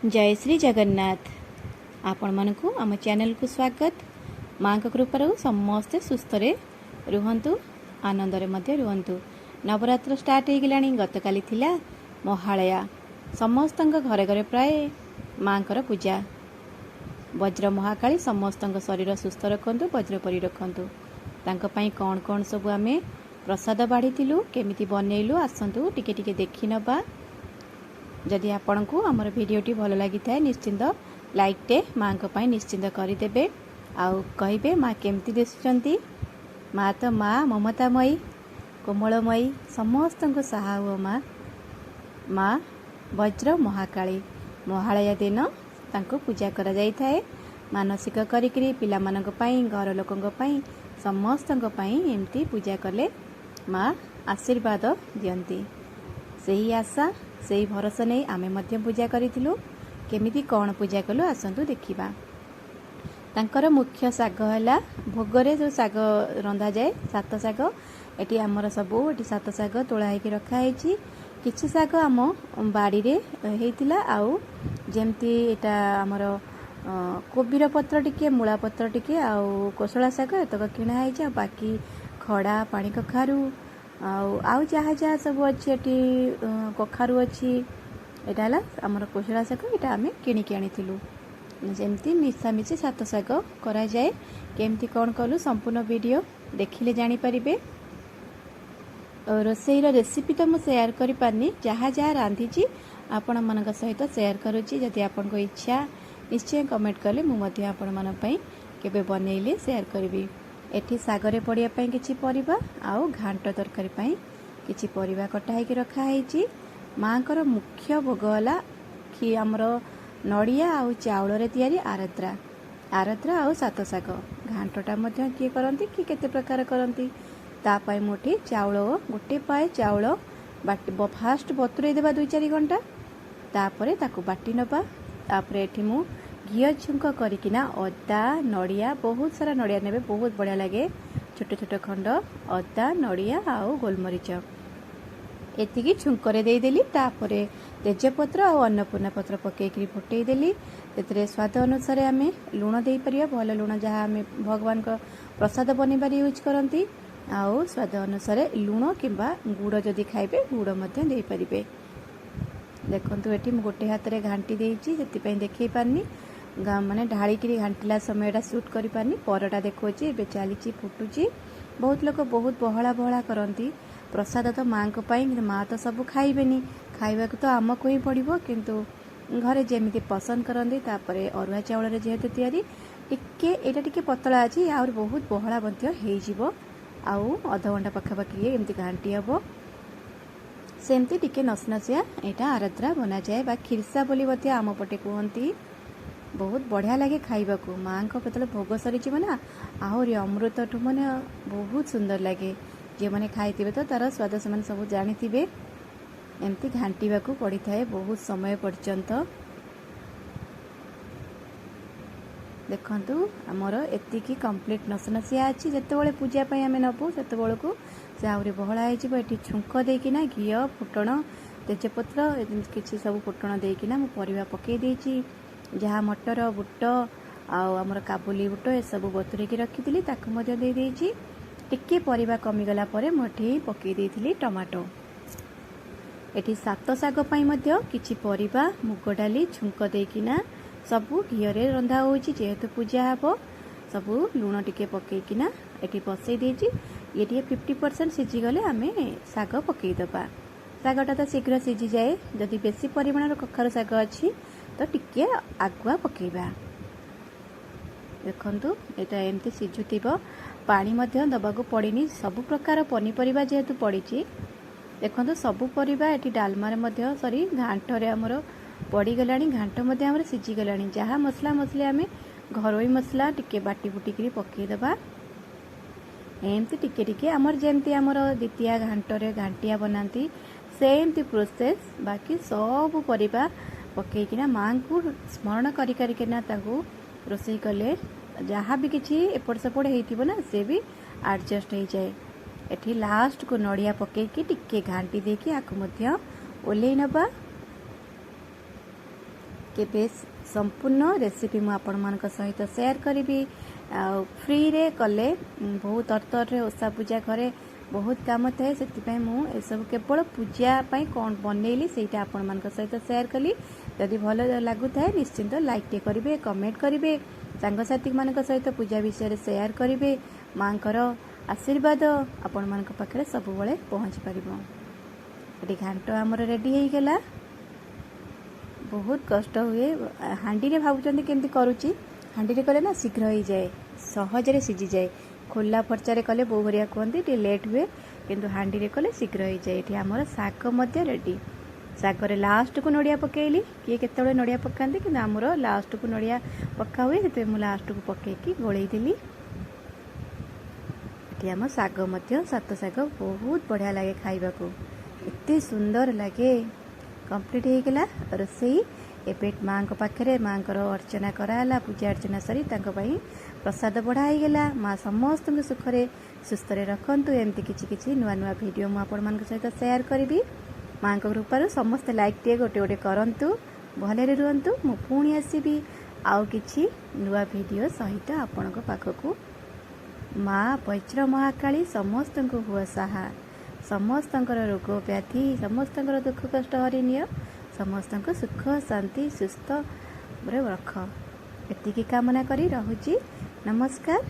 जय श्री जगन्नाथ। आपण मानकु आम चैनल को स्वागत। माँ का कृपार समस्ते सुस्थ रुहंतु, आनंदरे मध्य रुहंतु। नवरात्र स्टार्ट हो गलानी। गतकाली थिला महालया। समस्त घरे घरे प्राय माँ कर पूजा। वज्र महाकाली समस्त शरीर सुस्थ रखंतु, वज्र परी रखंतु। तांको पई कौन कौन सब आमे प्रसाद बाढ़ी केमिति बनैलु आसंतु टिके टिके देखि नबा। जदि आपण को आमर भिडियोटी भल लगी था निश्चिंत लाइकटे माँ को निश्चिंत करदे। आउ कहे माँ केमती दिशुंट। माँ तो माँ ममतामयी कोमलमयी समस्त सहा हुआ माँ। माँ वज्र महाकाली महालया दिन तांको पूजा करा जाई थाए। मानसिक करी पिला मानक पई घर लोकंक पई समस्तंक पई एमती पूजा कले माँ आशीर्वाद दियंती। सही आशा सही भरोसा नहीं आमे मध्य पूजा करिथिलु। केमिति कौन पूजा कलु आसंतु देखिबा। तांकर मुख्य साग है भोगरे जो साग रंधा जाए सात साग। एटी आमर सबू एटी सात साग तोला होकर रखाई। किछि साग आम बाड़ी रे हेतिला। आउ जेमती एटा आमर कोबीर पत्र टिके मूला पत्र टिके आउ कोसला साग एतक किणा है। बाकी खड़ा पानी कखारू आउ जहाँ जहाँ सब अच्छी एटी कखारू अच्छी एटा है आमर कोसला शाग। एटा आम किणिकी आनीलु। जमती मिशामिशी सात शाग करा जाए। केमती कौन कलु संपूर्ण वीडियो देखिले जानी परिबे। रोसईर रेसिपी तो मुझे शेयर करि पारनी। जहाँ जहाँ रांधीची आपण मानक सहित शेयर करुच्ची। जदि आपण को इच्छा निश्चय कमेंट कले मुझे आपण मान पई केबे बनैले शेयर करी। एठी सागरे पड़िया पई किछि परिबा आउ घांट तरकारी पई किछि परिबा कटा हेकि रखा हेछि। माँकर मुख्य भोग होला कि हमर नड़िया आउ चाउल रे तयारी आरद्रा आरद्रा आउ सात साग। घांटटा मध्य किए करंती कि केते प्रकार करंती। ता पई मोठी चाउल गोटे पाए चाउल बाटी फास्ट बतुरे देबा 2-4 घंटा। तापरे ताकू बाटी नबा। तापरे एठी मु घी छुंक करिकिना अदा नड़िया बहुत सारा नड़िया नेबे बहुत बढ़िया लगे। छोट छोट खंड अदा नड़िया आउ गोलमरीच एतिकी छुंकरे देदेली। तापरे तेजपत्र आउ अन्नपूर्णा पत्र पकईकरी फुटेदेली। तेरे स्वाद अनुसार आम लुण दे परिया। भल लुण जहाँ आम भगवान को प्रसाद बनइबार यूज करती। आउ स्वाद अनुसार लुण किंबा गुड़ जदि खाइबे गुड़ मध्य दे परिबे। देखंतु एठी मु गोटे हाथ रे घांटी देइची सेति देखै पारनी। माने ढाळिकी घांटिला समय सुट करि पारनी। परटा देखोची एबे चालीची फुटुची। बहुत लोग बहुत बहला बहला करती। प्रसाद तो माँ को पाई माँ तो सब खाइबेनी। खाइबा तो आमको ही पड़िबो किंतु घरे जेमिति पसंद करती। तापरे अरुआ चाउल रे जेहेतु तयारी टिके एटा टिके पतला अछि आउर बहुत बहला मध्य हेइ जिवो। आउ आधा घंटा पाखापाखि एमती घांटी हबो। सेमती टिके नसनसिया एटा आराध्रा बना जाए बा खिरसा बोली बतिया आम पटे कहती। बहुत बढ़िया लगे खाइबा को। माँ को पतले भोग सरी ना आहरी अमृत ठू मैंने बहुत सुंदर लगे। जे मैंने खाइथिबे तो तार स्वाद से सब जानी। एमती घांटीबा को पड़ी थाए बहुत समय पर्यंत। देखंतु आमर एतिकी कंप्लीट नसनसिया अच्छी। जितेबाला पूजा आम नबू से को से आहरी बहला हो। ये छुंक देकिना घी फुटण तेजपत्र किसी सब फुटण देकिना मु परिबा पकई देछि। जहाँ मटर बुट आउ आमर काबुली बुट ए सब बतुरेकी रखी ताकू मध्य दे देछि। टिके परिबा कमीगला परे मोठी पकई देइथिली टमाटो। एठी सात साग पई मध्य किछि परिबा मुग डाली छुंक देकिना सबू घीरे रंधा होछि। जेहेतु पूजा हबो सबू लुण टिके पकईकिना एठी बसई देछि। ये टिके 50% सिझी गले आमे साग पकई दबा। सागटा तो शीघ्र सिझी जाए। जदि बेसी परिमाण कखारू साग अच्छी तो टिके आगुआ पकेबा। देखंतु एटा एमती सिझुथिबो। पानी मध्य दबाको पड़िनी। सबु प्रकार पनीपरिबा जेहेतु पड़ीची। देखंतु सबु परिबा एटी डालमा रे मध्य सॉरी घांट रे हमर पड़ी गलानी। घांट मध्य हमर सिझी गलानी। जहाँ मसला मसली आमे घरोई मसला टिके बाटी बुटी करी पकई दबा। एमती टिके टिके हमर जेमती हमर द्वितीय घांट रे घांटिया बनाती सेमती प्रोसेस। बाकी सब परिबा पकईकिना माँ को स्मरण करी करिकिना ताकू रोसई कले जहाँ भी किसी एपट सेपट होइथिबो ना से भी एडजस्ट हो जाए। एठी लास्ट को नड़िया पकईकी टिके घांटी देकी आकु मध्य ओल्हेइ नबा। केबे संपूर्ण रेसिपी मु आपण मानक सहित शेयर करी फ्री रे कले बहुत तरतर ओषा पूजा घरे बहुत काम थाए से मुझे केवल पूजा कौन बनइली से आपण मान सहित शेयर कली जदि भल लगुए निश्चिंत लाइक टे करेंगे कमेंट करेंगे सांगसाथी मान सहित पूजा विषय शेयर करेंगे माँ आशीर्वाद आपण मान पाखे सब पहुँच पार। ये घांट आमर रेडी हो गला बहुत कष्ट हुए हांडी भावुं केमती करुच्ची हांडी कले ना शीघ्र हो जाए सहजरे सीझी जाए खोला फर्चारे कले बो घरिया कहते टे लेट हुए किंतु हांडी कले शीघ्र हो जाए। ये आमर शाग रेडी शागर लास्ट को नड़िया पकईली किए केतबेले नड़िया पकाते कि आमर लास्ट को नड़िया पका हुए से लास्ट को पकईकी गोलेदेली। ये आम शाग सात शाग बहुत बढ़िया लगे खाइबा को एते सुंदर लगे कंप्लीट हो गला रोसई एबे माँ पाखे माँ अर्चना कराला पूजा अर्चना सरी प्रसाद बढ़ाई गला माँ समस्त सुखरे सुस्थ रखंतु एमती किछि नुआ नुआ वीडियो मु आपण मान सहित शेयर करी माँ कृपार समस्ते लाइक टे गोटे गोटे करंतु भले रुहंतु मु पुणी आसीबी आउ किछि नुआ वीडियो सहित आपण पाखकू। माँ वज्र महाकाली समस्त हुआ साहा समस्त रोग व्याधि समस्त दुख कष्ट हरिनिय समस्त सुख शांति सुस्थ रख एतिकी कामना करी रहुची। नमस्कार।